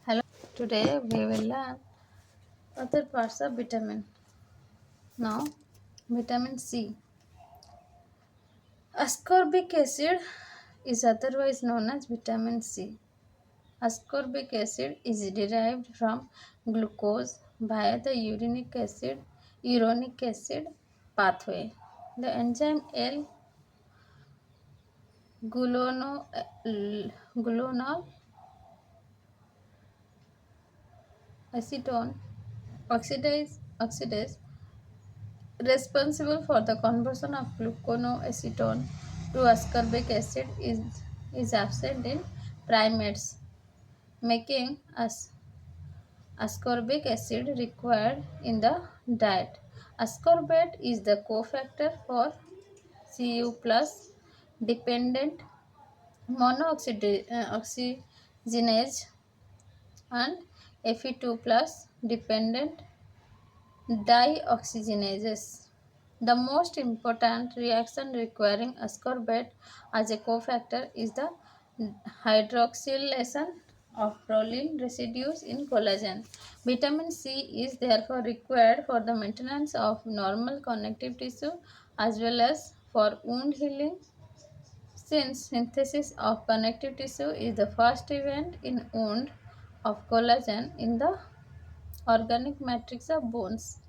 Hello, today we will learn other parts of vitamin. Now, vitamin C. Ascorbic acid is otherwise known as vitamin C. Ascorbic acid is derived from glucose via the uronic acid pathway. The enzyme L-gluconol acetone oxidase responsible for the conversion of gluconoacetone to ascorbic acid is absent in primates, making ascorbic acid required in the diet. Ascorbate is the cofactor for Cu plus dependent monooxygenase and Fe2 plus dependent dioxygenases. The most important reaction requiring ascorbate as a cofactor is the hydroxylation of proline residues in collagen. Vitamin C is therefore required for the maintenance of normal connective tissue as well as for wound healing, since synthesis of connective tissue is the first event in wound of collagen in the organic matrix of bones.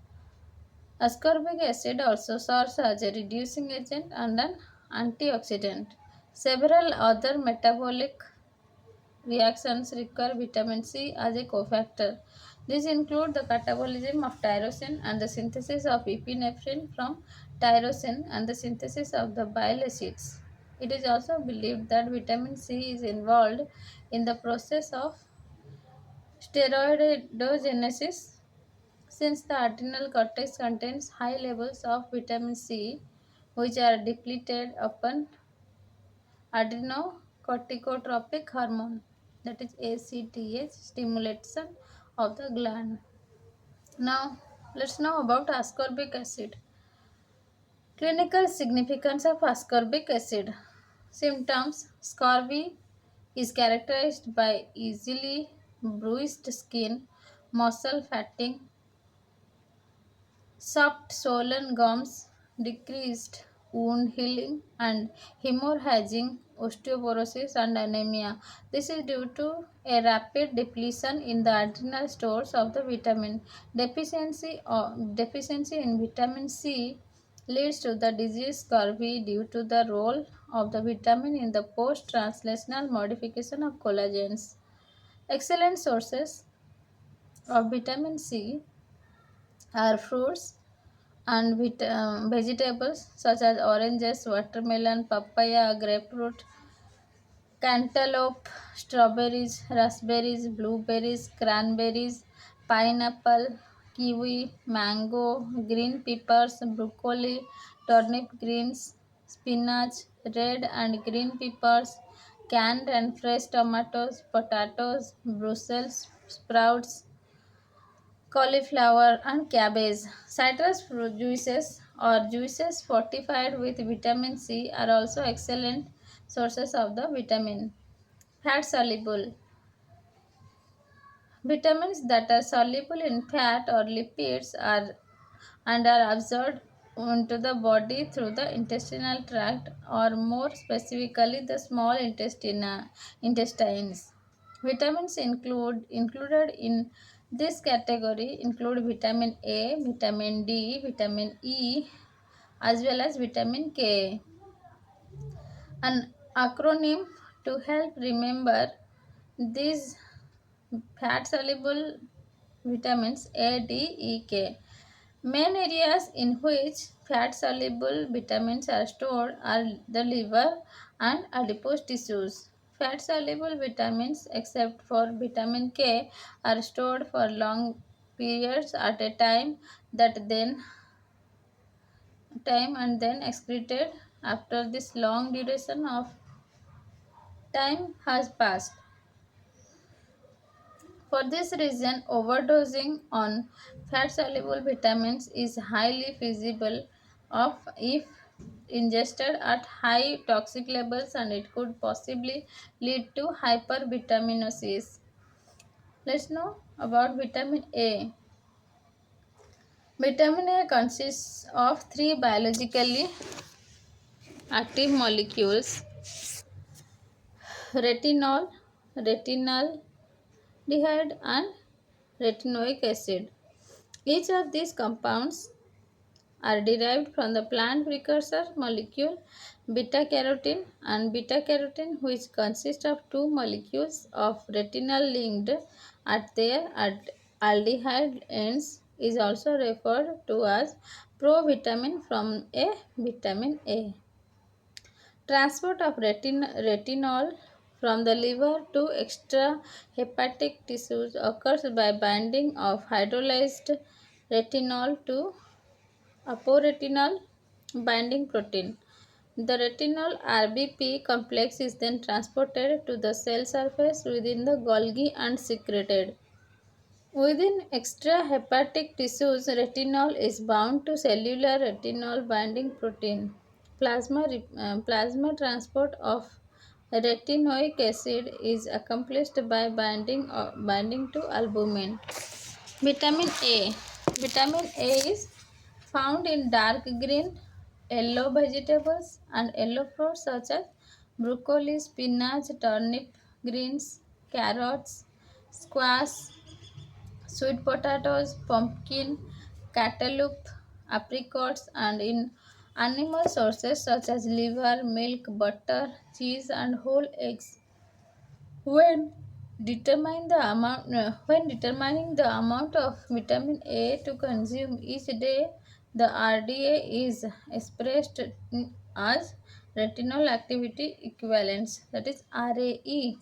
Ascorbic acid also serves as a reducing agent and an antioxidant. Several other metabolic reactions require vitamin C as a cofactor. These include the catabolism of tyrosine and the synthesis of epinephrine from tyrosine and the synthesis of the bile acids. It is also believed that vitamin C is involved in the process of steroidogenesis, since the adrenal cortex contains high levels of vitamin C, which are depleted upon adrenocorticotropic hormone, that is ACTH, stimulation of the gland. Now, let's know about ascorbic acid. Clinical significance of ascorbic acid. Symptoms: scurvy is characterized by easily bruised skin, muscle fatigue, soft swollen gums, decreased wound healing, and hemorrhaging osteoporosis and anemia. This is due to a rapid depletion in the adrenal stores of the vitamin. Deficiency in vitamin C leads to the disease scurvy due to the role of the vitamin in the post-translational modification of collagens. Excellent sources of vitamin C are fruits and vegetables such as oranges, watermelon, papaya, grapefruit, cantaloupe, strawberries, raspberries, blueberries, cranberries, pineapple, kiwi, mango, green peppers, broccoli, turnip greens, spinach, red and green peppers, canned and fresh tomatoes, potatoes, Brussels sprouts, cauliflower, and cabbage. Citrus fruit juices or juices fortified with vitamin C are also excellent sources of the vitamin. Fat soluble. Vitamins that are soluble in fat or lipids are and are absorbed into the body through the intestinal tract, or more specifically the small intestines. Vitamins included in this category include vitamin A, vitamin D, vitamin E, as well as vitamin K. An acronym to help remember these fat soluble vitamins: A, D, E, K. Main areas in which fat soluble vitamins are stored are the liver and adipose tissues. Fat soluble vitamins, except for vitamin K, are stored for long periods at a time and then excreted after this long duration of time has passed. For this reason, overdosing on fat soluble vitamins is highly feasible of if ingested at high toxic levels, and it could possibly lead to hypervitaminosis. Let's know about vitamin A. Vitamin A consists of three biologically active molecules: retinol, retinaldehyde, and retinoic acid. Each of these compounds are derived from the plant precursor molecule beta carotene, and beta carotene, which consists of two molecules of retinal linked at their aldehyde ends, is also referred to as provitamin from a vitamin A. Transport of retinol from the liver to extrahepatic tissues occurs by binding of hydrolyzed retinol to aporetinol binding protein. The retinol RBP complex is then transported to the cell surface within the Golgi and secreted. Within extrahepatic tissues, retinol is bound to cellular retinol binding protein. Plasma transport of retinoic acid is accomplished by binding to albumin. Vitamin A. Vitamin A is found in dark green, yellow vegetables and yellow fruits such as broccoli, spinach, turnip greens, carrots, squash, sweet potatoes, pumpkin, cantaloupe, apricots, and in animal sources such as liver, milk, butter, cheese, and whole eggs. When determining the amount of vitamin A to consume each day, the RDA is expressed as retinol activity equivalence, that is RAE.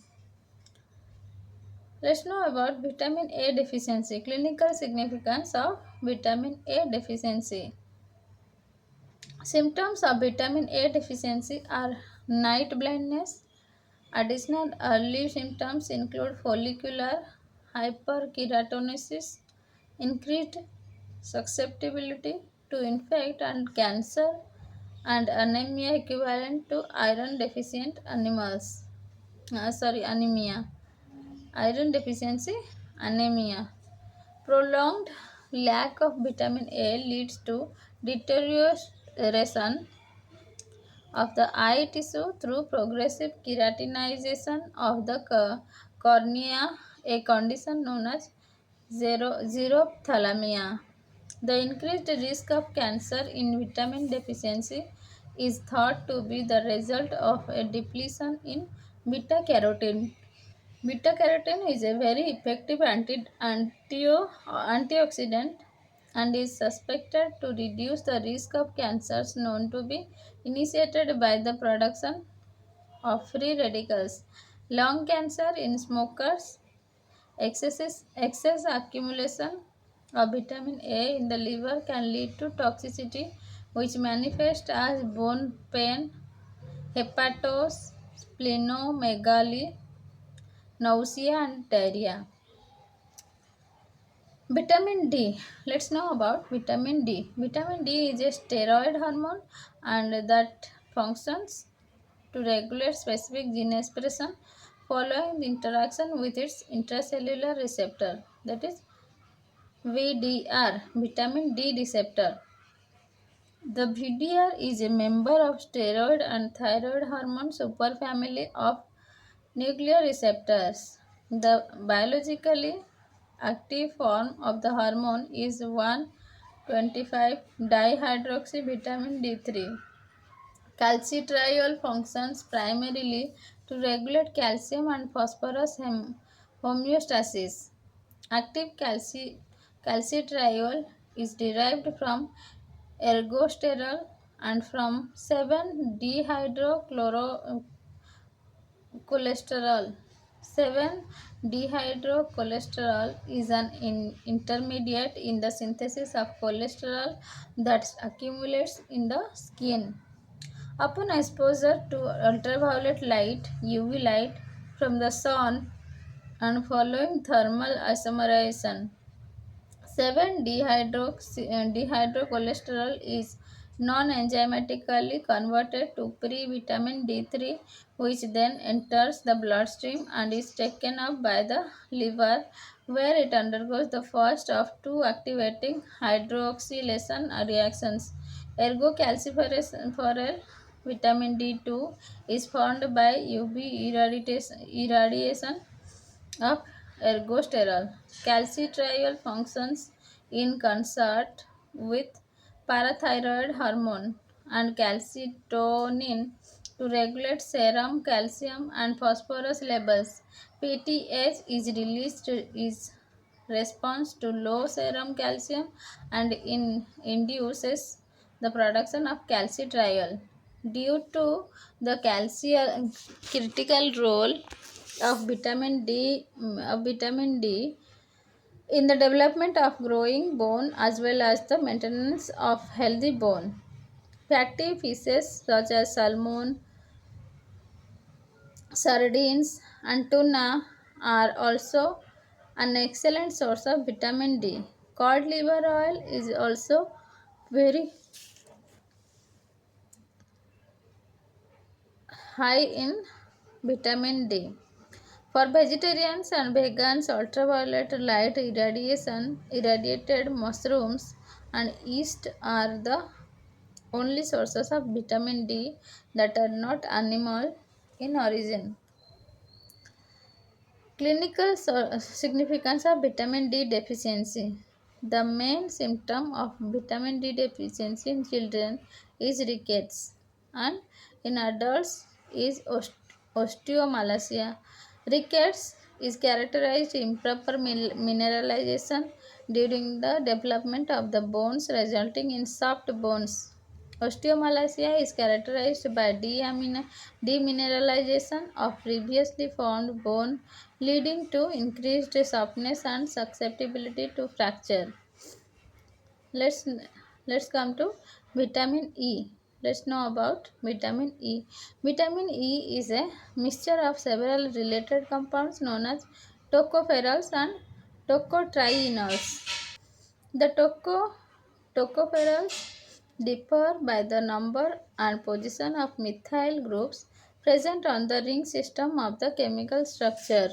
Let's know about vitamin A deficiency. Clinical significance of vitamin A deficiency. Symptoms of vitamin A deficiency are night blindness. Additional early symptoms include follicular hyperkeratosis, increased susceptibility to infect and cancer, and anemia equivalent to iron deficient animals. Anemia. Iron deficiency, anemia. Prolonged lack of vitamin A leads to deterioration of the eye tissue through progressive keratinization of the cornea, a condition known as xerophthalmia. The increased risk of cancer in vitamin deficiency is thought to be the result of a depletion in beta carotene. Beta carotene is a very effective antioxidant and is suspected to reduce the risk of cancers known to be initiated by the production of free radicals. Lung cancer in smokers, excess accumulation of vitamin A in the liver can lead to toxicity, which manifests as bone pain, hepatosplenomegaly, nausea, and diarrhea. Vitamin D. Let's know about vitamin D. Vitamin D is a steroid hormone and that functions to regulate specific gene expression following the interaction with its intracellular receptor, that is VDR, vitamin D receptor. The VDR is a member of steroid and thyroid hormone superfamily of nuclear receptors. The biologically active form of the hormone is 1,25 dihydroxyvitamin D3. Calcitriol functions primarily to regulate calcium and phosphorus homeostasis. Active calcitriol is derived from ergosterol and from 7-dehydrocholesterol. 7-dehydrocholesterol is an intermediate in the synthesis of cholesterol that accumulates in the skin. Upon exposure to ultraviolet light (UV light) from the sun and following thermal isomerization, 7-dehydrocholesterol is non-enzymatically converted to pre-vitamin D3, which then enters the bloodstream and is taken up by the liver, where it undergoes the first of two activating hydroxylation reactions. Ergo calciferol vitamin D2 is formed by UV irradiation of ergosterol. Calcitriol functions in concert with parathyroid hormone and calcitonin to regulate serum calcium and phosphorus levels. PTH is released is response to low serum calcium and induces the production of calcitriol. Due to the calcium critical role of vitamin D in the development of growing bone as well as the maintenance of healthy bone. Fatty fishes such as salmon, sardines, and tuna are also an excellent source of vitamin D. Cod liver oil is also very high in vitamin D. For vegetarians and vegans, ultraviolet light irradiated mushrooms and yeast are the only sources of vitamin D that are not animal in origin. Clinical significance of vitamin D deficiency. The main symptom of vitamin D deficiency in children is rickets, and in adults is osteomalacia. Rickets is characterized improper mineralization during the development of the bones, resulting in soft bones. Osteomalacia is characterized by demineralization of previously formed bone, leading to increased softness and susceptibility to fracture. Let's let's come to vitamin E. Let's know about vitamin E. Vitamin E is a mixture of several related compounds known as tocopherols and tocotrienols. The tocopherols differ by the number and position of methyl groups present on the ring system of the chemical structure.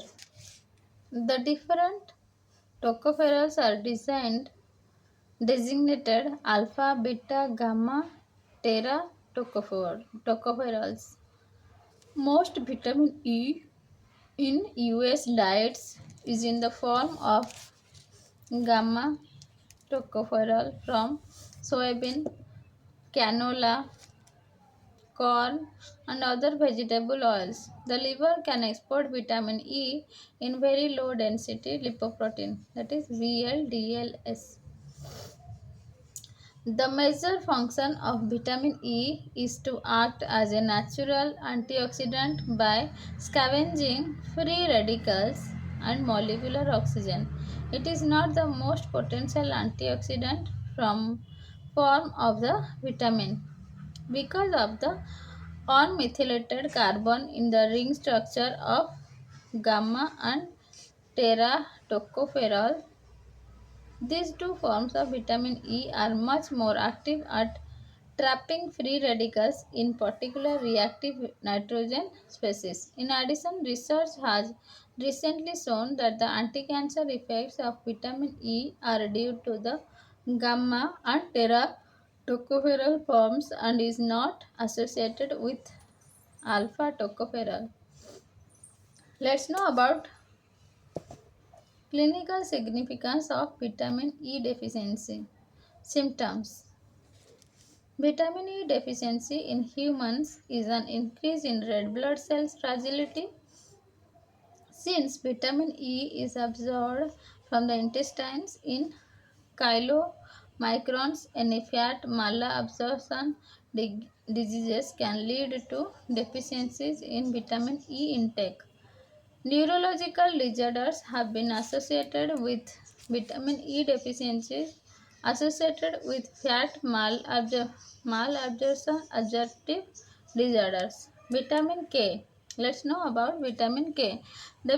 The different tocopherols are designated alpha, beta, gamma, tera tocopherols. Most vitamin E in US diets is in the form of gamma tocopherol from soybean, canola, corn, and other vegetable oils. The liver can export vitamin E in very low density lipoprotein, that is VLDLs. The major function of vitamin E is to act as a natural antioxidant by scavenging free radicals and molecular oxygen. It is not the most potential antioxidant from form of the vitamin because of the unmethylated carbon in the ring structure of gamma and tera tocopherol. These two forms of vitamin E are much more active at trapping free radicals, in particular reactive nitrogen species. In addition, research has recently shown that the anti-cancer effects of vitamin E are due to the gamma and tera tocopherol forms and is not associated with alpha tocopherol. Let's know about clinical significance of vitamin E deficiency. Symptoms. Vitamin E deficiency in humans is an increase in red blood cells fragility. Since vitamin E is absorbed from the intestines in chylomicrons, any fat malabsorption diseases can lead to deficiencies in vitamin E intake. Neurological disorders have been associated with vitamin E deficiencies associated with fat malabsorption adjunctive disorders. Vitamin K. Let's know about vitamin K. The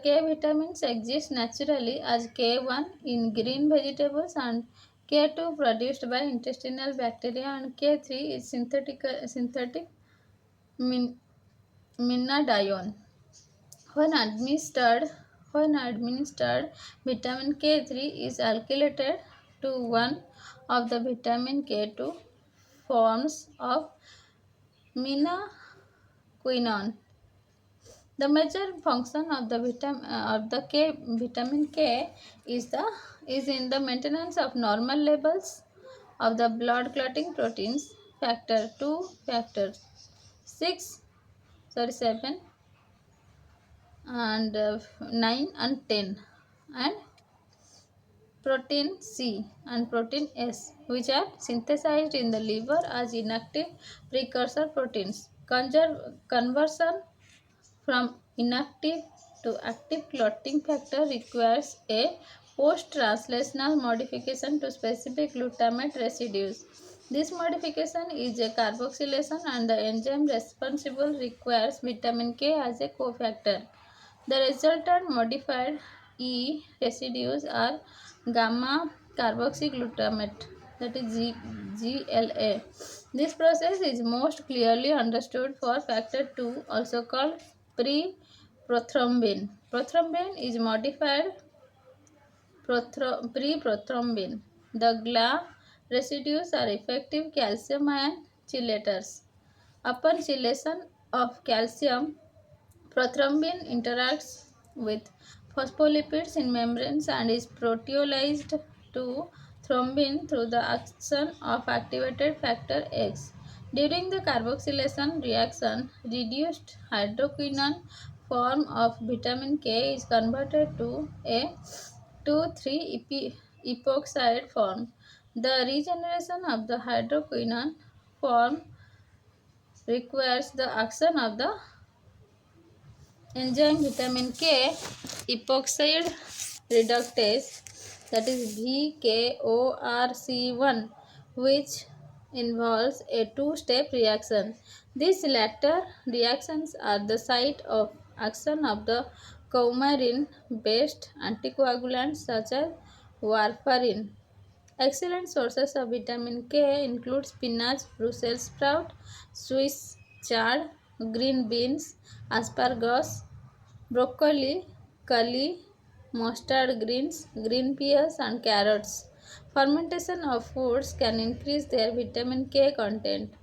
K vitamins exist naturally as K1 in green vegetables and K2 produced by intestinal bacteria, and K3 is synthetic min, minadione. When administered, when administered, vitamin K3 is alkylated to one of the vitamin K2 forms of minaquinone. The major function of the vitamin K is in the maintenance of normal levels of the blood clotting proteins factor 2, factor 6, sorry 7, and 9 and 10, and protein C and protein S, which are synthesized in the liver as inactive precursor proteins. Conversion from inactive to active clotting factor requires a post-translational modification to specific glutamate residues. This modification is a carboxylation, and the enzyme responsible requires vitamin K as a cofactor. The resultant modified E residues are gamma carboxyglutamate, that is GLA. This process is most clearly understood for factor 2, also called pre-prothrombin. Prothrombin is modified pre-prothrombin. The GLA residues are effective calcium ion chelators. Upon chelation of calcium, prothrombin interacts with phospholipids in membranes and is proteolyzed to thrombin through the action of activated factor X. During the carboxylation reaction, reduced hydroquinone form of vitamin K is converted to a 2,3-epoxide form. The regeneration of the hydroquinone form requires the action of the enzyme vitamin K epoxide reductase, that is VKORC1, which involves a two-step reaction. These latter reactions are the site of action of the coumarin-based anticoagulants such as warfarin. Excellent sources of vitamin K include spinach, Brussels sprout, Swiss chard, green beans, asparagus, broccoli, kale, mustard greens, green peas, and carrots. Fermentation of foods can increase their vitamin K content.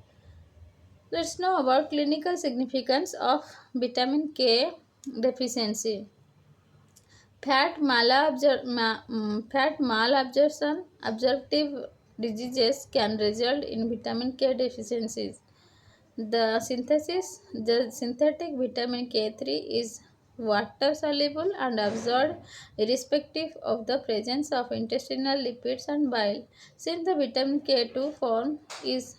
Let's know about clinical significance of vitamin K deficiency. Fat malabsorption absorptive diseases can result in vitamin K deficiencies. The synthetic vitamin K3 is water soluble and absorbed irrespective of the presence of intestinal lipids and bile. Since the vitamin K2 form is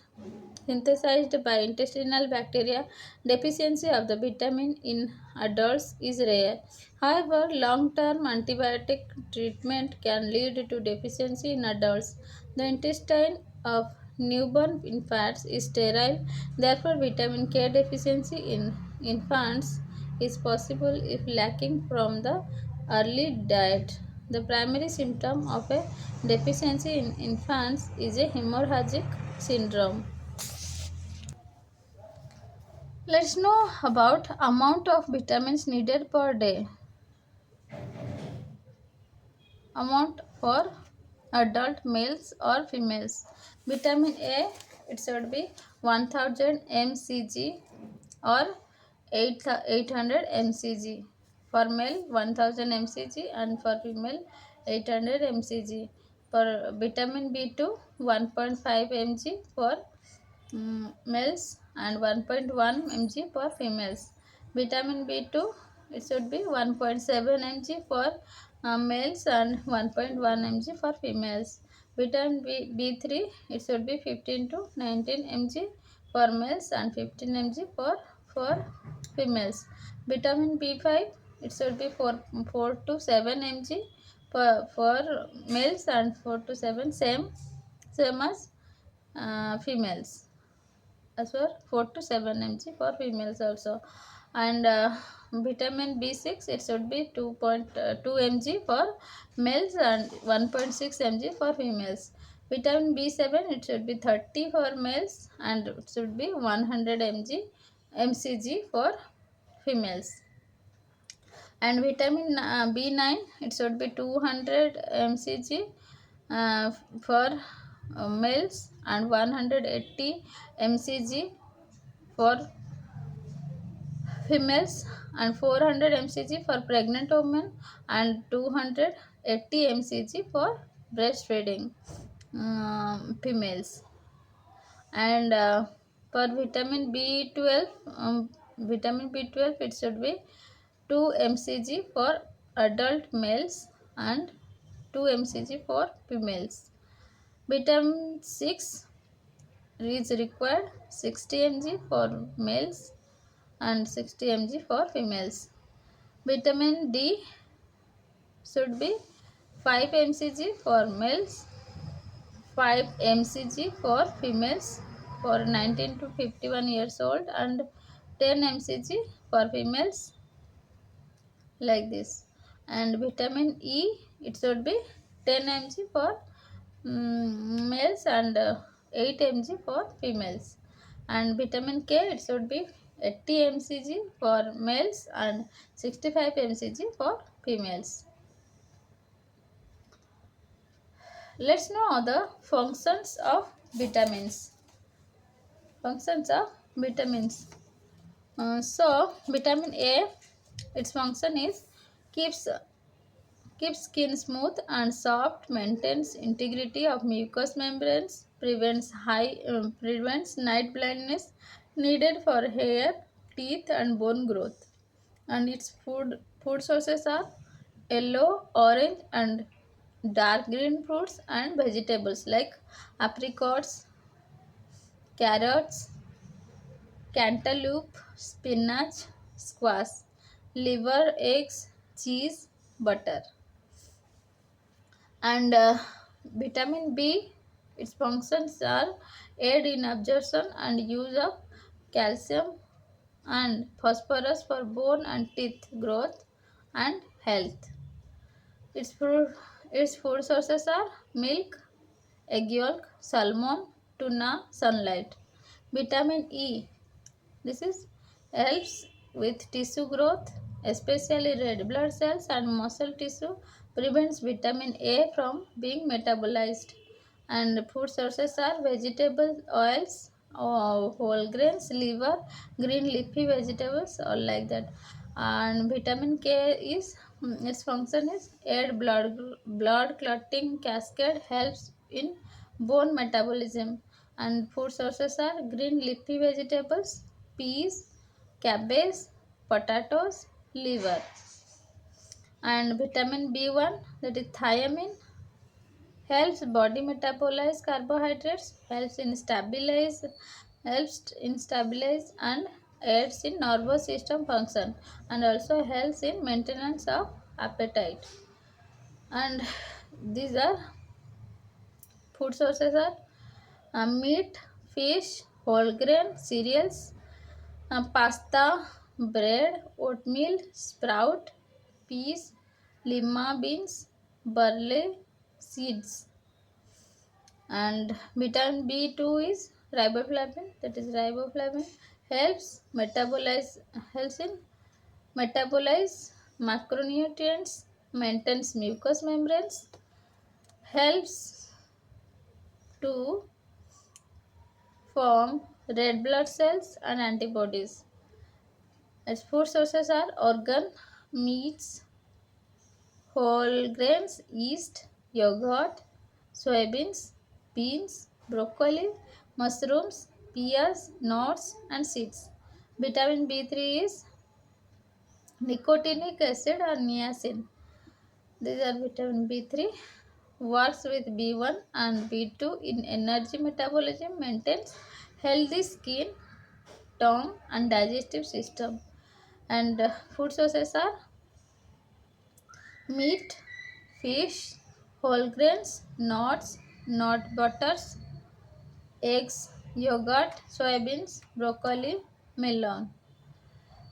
synthesized by intestinal bacteria, deficiency of the vitamin in adults is rare. However, long-term antibiotic treatment can lead to deficiency in adults. The intestine of newborn infants is sterile, therefore vitamin K deficiency in infants is possible if lacking from the early diet. The primary symptom of a deficiency in infants is a hemorrhagic syndrome. Let's know about amount of vitamins needed per day. Amount for adult males or females. Vitamin A, it should be 1000 mcg or 800 mcg. For male 1000 mcg and for female 800 mcg. For vitamin B2 1.5 mg for males and 1.1 mg for females. Vitamin B2, it should be 1.7 mg for males and 1.1 mg for females. Vitamin B3, it should be 15 to 19 mg for males and 15 mg for females. Vitamin B5, it should be 4 to 7 mg for males and 4 to 7 same as females, as well 4 to 7 mg for females also. And vitamin B6, it should be 2.2 mg for males and 1.6 mg for females. Vitamin B7, it should be 30 for males and it should be 100 mcg for females. And vitamin B9, it should be 200 mcg for males and 180 mcg for females, and 400 mcg for pregnant women and 280 mcg for breastfeeding females. And for vitamin B12, it should be 2 mcg for adult males and 2 mcg for females. Vitamin 6 is required 60 mg for males and 60 mg for females. Vitamin D should be 5 mcg for males, 5 mcg for females for 19 to 51 years old, and 10 mcg for females, like this. And vitamin E, it should be 10 mg for males and 8 mg for females. And vitamin K, it should be 80 mcg for males and 65 mcg for females. Let's know the functions of vitamins. Functions of vitamins. So vitamin A, its function is keeps skin smooth and soft, maintains integrity of mucous membranes, prevents night blindness, needed for hair, teeth and bone growth. And its food sources are yellow, orange and dark green fruits and vegetables like apricots, carrots, cantaloupe, spinach, squash, liver, eggs, cheese, butter. And vitamin B, its functions are aid in absorption and use of calcium and phosphorus for bone and teeth growth and health. Its food sources are milk, egg yolk, salmon, tuna, sunlight. Vitamin E, this is helps with tissue growth, especially red blood cells and muscle tissue, prevents vitamin A from being metabolized. And food sources are vegetable oils, whole grains, liver, green leafy vegetables, all like that. And vitamin K is its function is aid blood clotting cascade, helps in bone metabolism. And food sources are green leafy vegetables, peas, cabbage, potatoes, liver. And vitamin B1, that is thiamine, helps body metabolize carbohydrates, helps in stabilize and aids in nervous system function, and also helps in maintenance of appetite. And these are food sources are meat, fish, whole grain, cereals, pasta, bread, oatmeal, sprout, peas, lima beans, barley, seeds. And vitamin B2 is riboflavin, that is riboflavin helps helps in metabolize macronutrients, maintains mucous membranes, helps to form red blood cells and antibodies. Its food sources are organ meats, whole grains, yeast, yogurt, soybeans, beans, broccoli, mushrooms, peas, nuts, and seeds. Vitamin B3 is nicotinic acid or niacin. These are vitamin B3. Works with B1 and B2 in energy metabolism, maintains healthy skin, tongue, and digestive system. And food sources are meat, fish, whole grains, nuts, nut butters, eggs, yogurt, soybeans, broccoli, melon.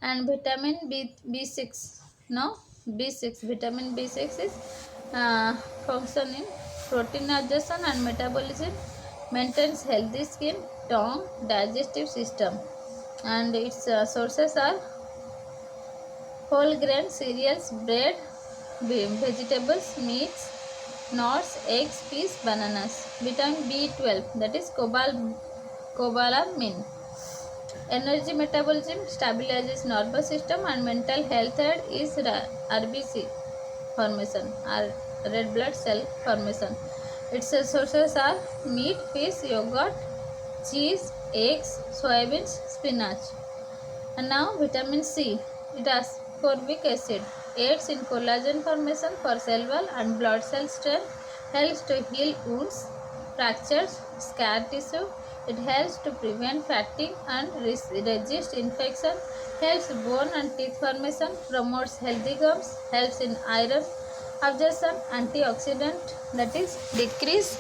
And vitamin B6. Now B6, vitamin B6 is function in protein digestion and metabolism, maintains healthy skin, tongue, digestive system. And its sources are whole grain cereals, bread, vegetables, meats, nuts, eggs, peas, bananas. Vitamin B12, that is cobalamin. Energy metabolism stabilizes nervous system, and mental health aid is RBC formation, or red blood cell formation. Its sources are meat, fish, yogurt, cheese, eggs, soybeans, spinach. And now vitamin C. It has ascorbic acid, aids in collagen formation for cell wall and blood cell strength, helps to heal wounds, fractures, scar tissue. It helps to prevent fatigue and resist infection, helps bone and teeth formation, promotes healthy gums, helps in iron absorption, antioxidant, that is decrease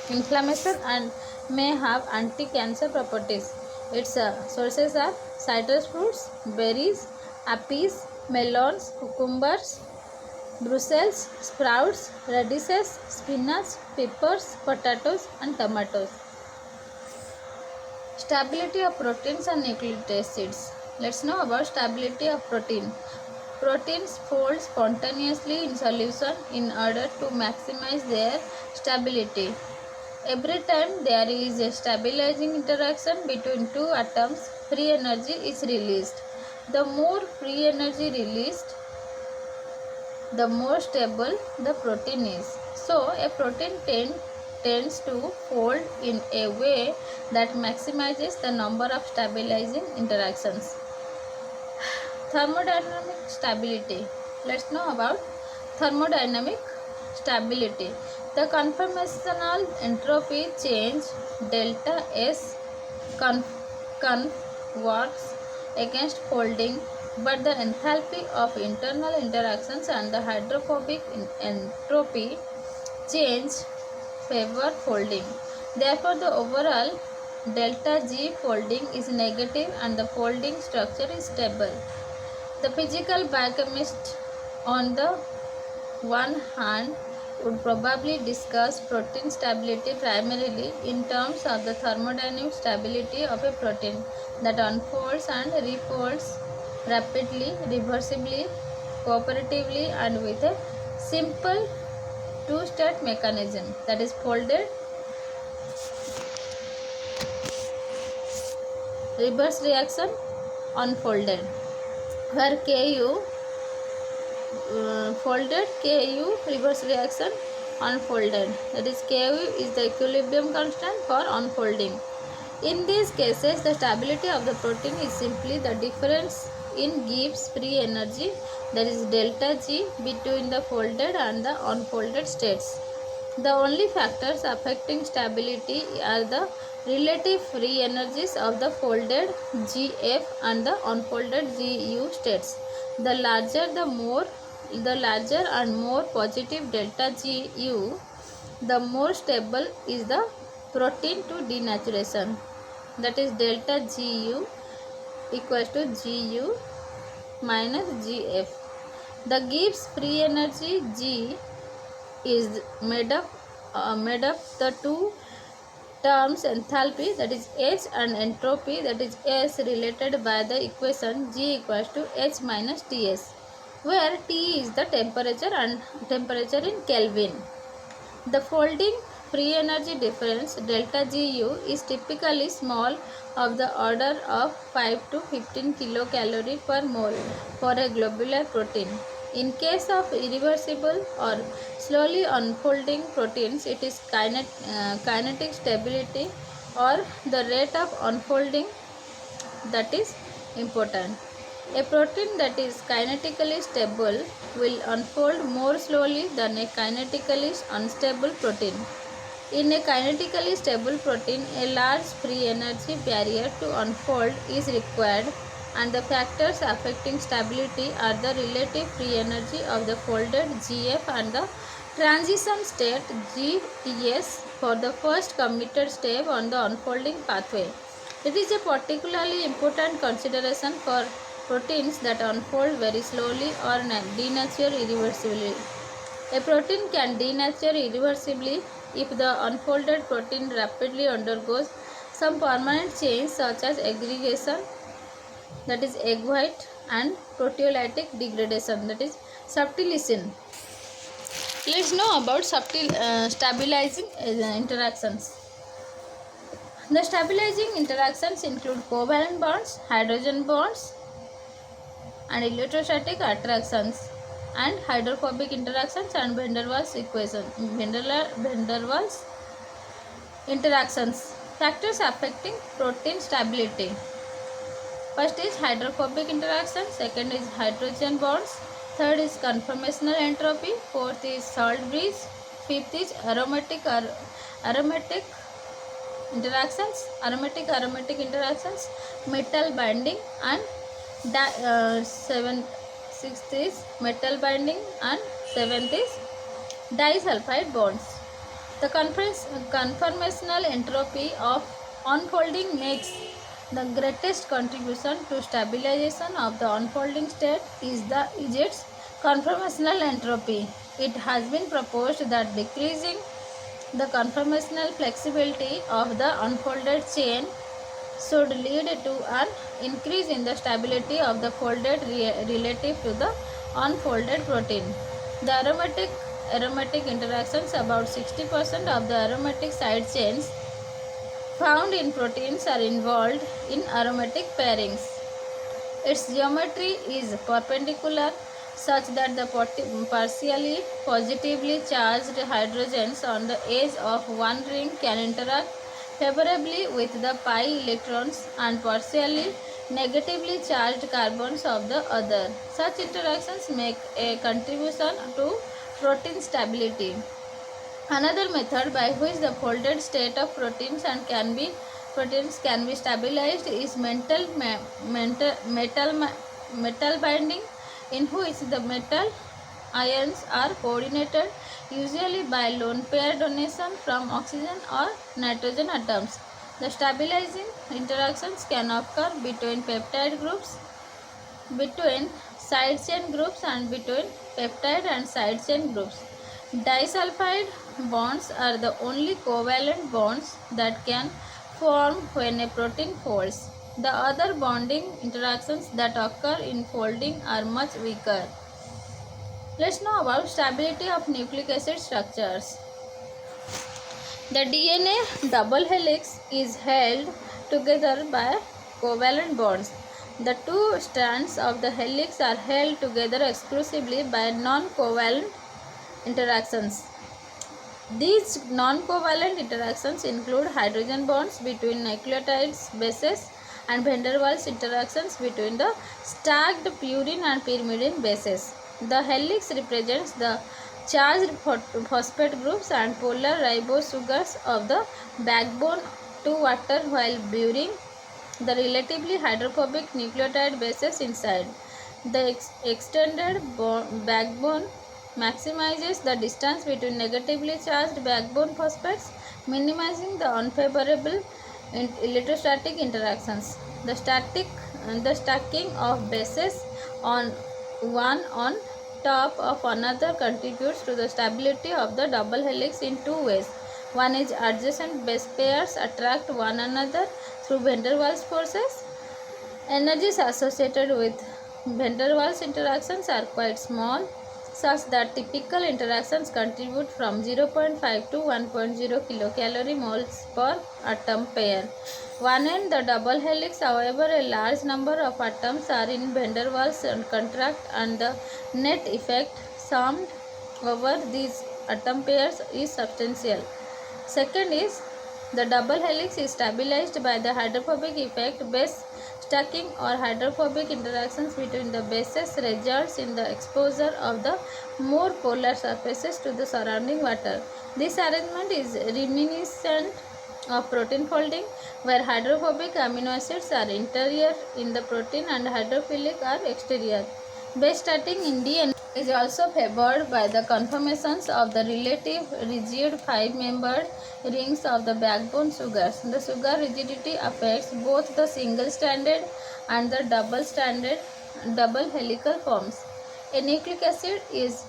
inflammation and may have anti-cancer properties. Its sources are citrus fruits, berries, apples, melons, cucumbers, Brussels sprouts, radishes, spinach, peppers, potatoes and tomatoes. Stability of proteins and nucleic acids. Let's know about stability of protein. Proteins fold spontaneously in solution in order to maximize their stability. Every time there is a stabilizing interaction between two atoms, free energy is released. The more free energy released, the more stable the protein is. So, a protein tends to fold in a way that maximizes the number of stabilizing interactions. Thermodynamic stability. Let's know about thermodynamic stability. The conformational entropy change delta S works against folding, but the enthalpy of internal interactions and the hydrophobic entropy change favor folding. Therefore, the overall delta G folding is negative and the folding structure is stable. The physical biochemist, on the one hand, would probably discuss protein stability primarily in terms of the thermodynamic stability of a protein that unfolds and refolds rapidly, reversibly, cooperatively, and with a simple two-state mechanism, that is folded, reverse reaction, unfolded, where Ku folded, Ku reverse reaction, unfolded, that is Ku is the equilibrium constant for unfolding. In these cases, the stability of the protein is simply the difference in Gibbs free energy, that is delta G, between the folded and the unfolded states. The only factors affecting stability are the relative free energies of the folded Gf and the unfolded Gu states. The larger and more positive delta Gu, the more stable is the protein to denaturation. That is delta Gu equals to Gu minus Gf. The Gibbs free energy G is made up the two terms enthalpy, that is H, and entropy, that is S, related by the equation G equals to H minus Ts, where T is the temperature in Kelvin. The folding free energy difference delta Gu is typically small, of the order of 5 to 15 kilocalorie per mole for a globular protein. In case of irreversible or slowly unfolding proteins, it is kinetic stability or the rate of unfolding that is important. A protein that is kinetically stable will unfold more slowly than a kinetically unstable protein. In a kinetically stable protein, a large free energy barrier to unfold is required, and the factors affecting stability are the relative free energy of the folded Gf and the transition state Gts for the first committed step on the unfolding pathway. It is a particularly important consideration for proteins that unfold very slowly or denature irreversibly. A protein can denature irreversibly if the unfolded protein rapidly undergoes some permanent change such as aggregation, that is egg white, and proteolytic degradation, that is subtilisin. Let's know about stabilizing interactions. The stabilizing interactions include covalent bonds, hydrogen bonds, and electrostatic attractions, and hydrophobic interactions and van der Waals equation. Van der Waals interactions. Factors affecting protein stability. First is hydrophobic interaction, second is hydrogen bonds, third is conformational entropy, fourth is salt bridge, fifth is aromatic interactions, metal binding, and sixth is metal binding, and seventh is disulfide bonds. The conformational entropy of unfolding makes the greatest contribution to stabilization of the unfolding state is its conformational entropy. It has been proposed that decreasing the conformational flexibility of the unfolded chain should lead to an increase in the stability of the folded relative to the unfolded protein. The aromatic interactions, about 60% of the aromatic side chains found in proteins are involved in aromatic pairings. Its geometry is perpendicular such that the partially positively charged hydrogens on the edge of one ring can interact favorably with the pi electrons and partially negatively charged carbons of the other. Such interactions make a contribution to protein stability. Another method by which the folded state of proteins can be stabilized is metal binding, in which the metal ions are coordinated usually by lone pair donation from oxygen or nitrogen atoms. The stabilizing interactions can occur between peptide groups, between side chain groups, and between peptide and side chain groups. Disulfide bonds are the only covalent bonds that can form when a protein folds. The other bonding interactions that occur in folding are much weaker. Let's know about stability of nucleic acid structures. The DNA double helix is held together by covalent bonds. The two strands of the helix are held together exclusively by non-covalent interactions. These non-covalent interactions include hydrogen bonds between nucleotides bases and van der Waals interactions between the stacked purine and pyrimidine bases. The helix represents the charged phosphate groups and polar ribose sugars of the backbone to water, while burying the relatively hydrophobic nucleotide bases inside. The extended backbone maximizes the distance between negatively charged backbone phosphates, minimizing the unfavorable electrostatic interactions. The stacking of bases on one on top of another contributes to the stability of the double helix in two ways. One is adjacent base pairs attract one another through van der Waals forces. Energies associated with van der Waals interactions are quite small, such that typical interactions contribute from 0.5 to 1.0 kilocalorie moles per atom pair. One end the double helix, however, a large number of atoms are in van der Waals and contract, and the net effect summed over these atom pairs is substantial. Second is the double helix is stabilized by the hydrophobic effect. Base stacking or hydrophobic interactions between the bases results in the exposure of the more polar surfaces to the surrounding water. This arrangement is reminiscent of protein folding, where hydrophobic amino acids are interior in the protein and hydrophilic are exterior. Base stacking in DNA is also favored by the conformations of the relative rigid 5-membered rings of the backbone sugars. The sugar rigidity affects both the single-stranded and the double helical forms. A nucleic acid is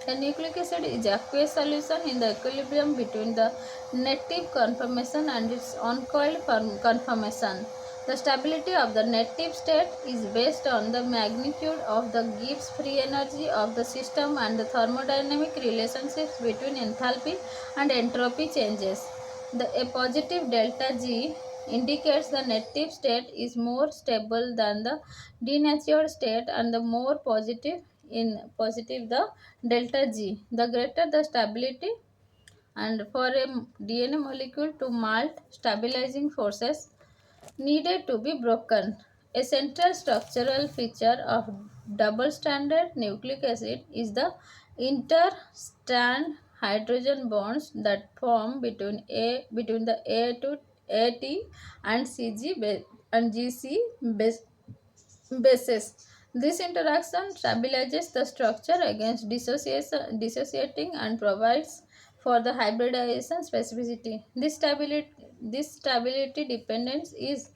A nucleic acid is aqueous solution in the equilibrium between the native conformation and its uncoiled conformation. The stability of the native state is based on the magnitude of the Gibbs free energy of the system and the thermodynamic relationships between enthalpy and entropy changes. A positive delta G indicates the native state is more stable than the denatured state, and the more positive the delta G, the greater the stability. And for a DNA molecule to melt, stabilizing forces needed to be broken. A central structural feature of double-stranded nucleic acid is the inter-strand hydrogen bonds that form between the A to AT and GC bases. This interaction stabilizes the structure against dissociating and provides for the hybridization specificity. This stability dependence is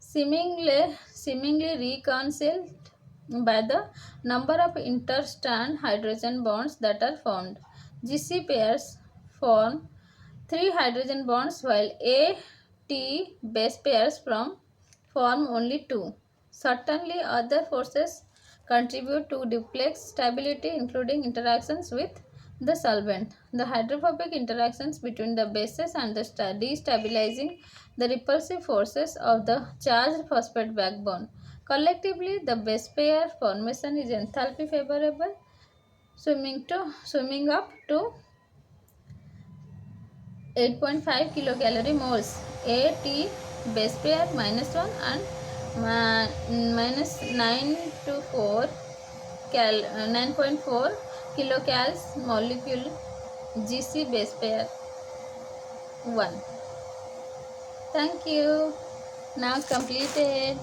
seemingly reconciled by the number of interstrand hydrogen bonds that are formed. GC pairs form three hydrogen bonds while A T base pairs form only two. Certainly, other forces contribute to duplex stability, including interactions with the solvent, the hydrophobic interactions between the bases, and the destabilizing the repulsive forces of the charged phosphate backbone. Collectively, the base pair formation is enthalpy favorable, swimming up to 8.5 kilocalorie moles. AT base pair -1 and minus 9.4 kilocals molecule. GC base pair 1. Thank you. Now completed.